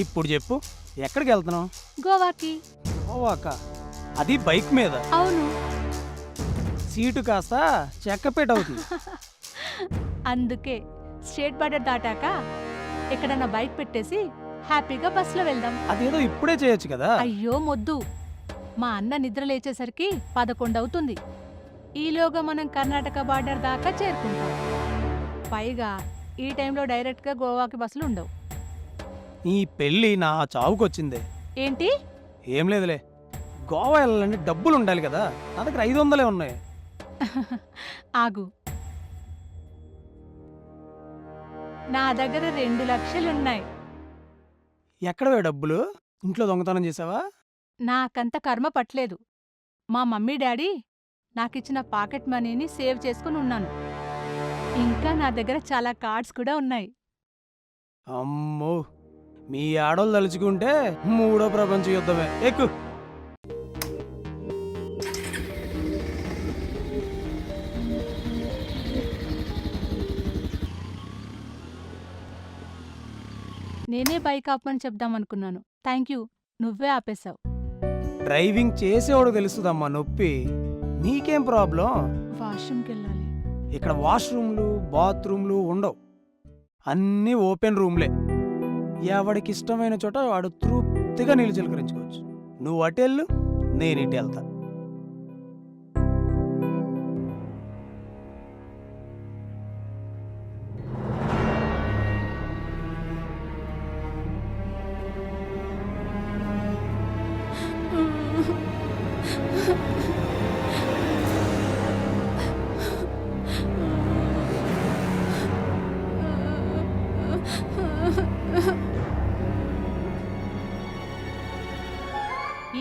ఇప్పుడు చెప్పు, ఎక్కడికి వెళ్తున్నావు? గోవాకి. గోవాక? అది బైక్ మీద? అవును. సీటు కాస్త చెక్కపేట అవుతుంది. అందుకే స్టేట్ బార్డర్ దాటాక ఎక్కడన్నా బైక్ పెట్టేసి హ్యాపీగా బస్సులో వెళ్దాం. అదేదో ఇప్పుడే చేయొచ్చు కదా. అయ్యో మొద్దు, మా అన్న నిద్ర లేచేసరికి 11 అవుతుంది. ఈలోగా మనం కర్ణాటక బార్డర్ దాకా చేరుకుంటాం. పైగా ఈ టైంలో డైరెక్ట్గా గోవాకి బస్సులు ఉండవు. నీ పెళ్ళి నా చావుకొచ్చిందే. ఏంటి? ఏం లేదులే, గోవా వెళ్ళాలంటే డబ్బులు ఉండాలి కదా. నా దగ్గర 500 ఉన్నాయి. ఆగు, నా దగ్గర 2 లక్షలున్నాయి. ఎక్కడవే డబ్బులు? ఇంట్లో దొంగతనం చేసావా? నాకంత కర్మ పట్లేదు. మా మమ్మీ డాడీ నాకిచ్చిన పాకెట్ మనీని సేవ్ చేసుకుని ఉన్నాను. ఇంకా నా దగ్గర చాలా కార్డ్స్ కూడా ఉన్నాయి. అమ్మో, మీ ఆడోళ్ళు తలుచుకుంటే మూడో ప్రపంచ యుద్ధమే. ఎక్కు. నేనే బైక్ ఆపమని చెప్దామనుకున్నాను. థ్యాంక్ యూ, నువ్వే ఆపేశావు. డ్రైవింగ్ చేసేవాడు తెలుస్తుందమ్మా నొప్పి. నీకేం ప్రాబ్లం? వాష్రూమ్కెళ్ళాలి. ఇక్కడ వాష్రూమ్లు బాత్రూమ్లు ఉండవు, అన్నీ ఓపెన్ రూమ్లే. ఎవడికి ఇష్టమైన చోట వాడు తృప్తిగా నీళ్ళు చిలకరించుకోవచ్చు. నువ్వు అటెళ్ళు, నేను ఇటు వెళ్తా.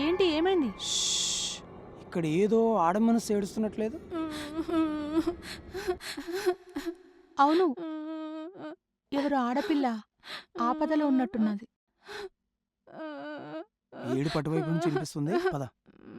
ఏంటి, ఏమైంది? శ్ష్! ఇక్కడ ఏదో ఆడమనసు ఏడుస్తున్నట్లేదు? అవును, ఎవరు ఆడపిల్ల ఆపదలో ఉన్నట్టున్నది. ఏడు పటువైపు నుంచి వినిపిస్తుంది. పద.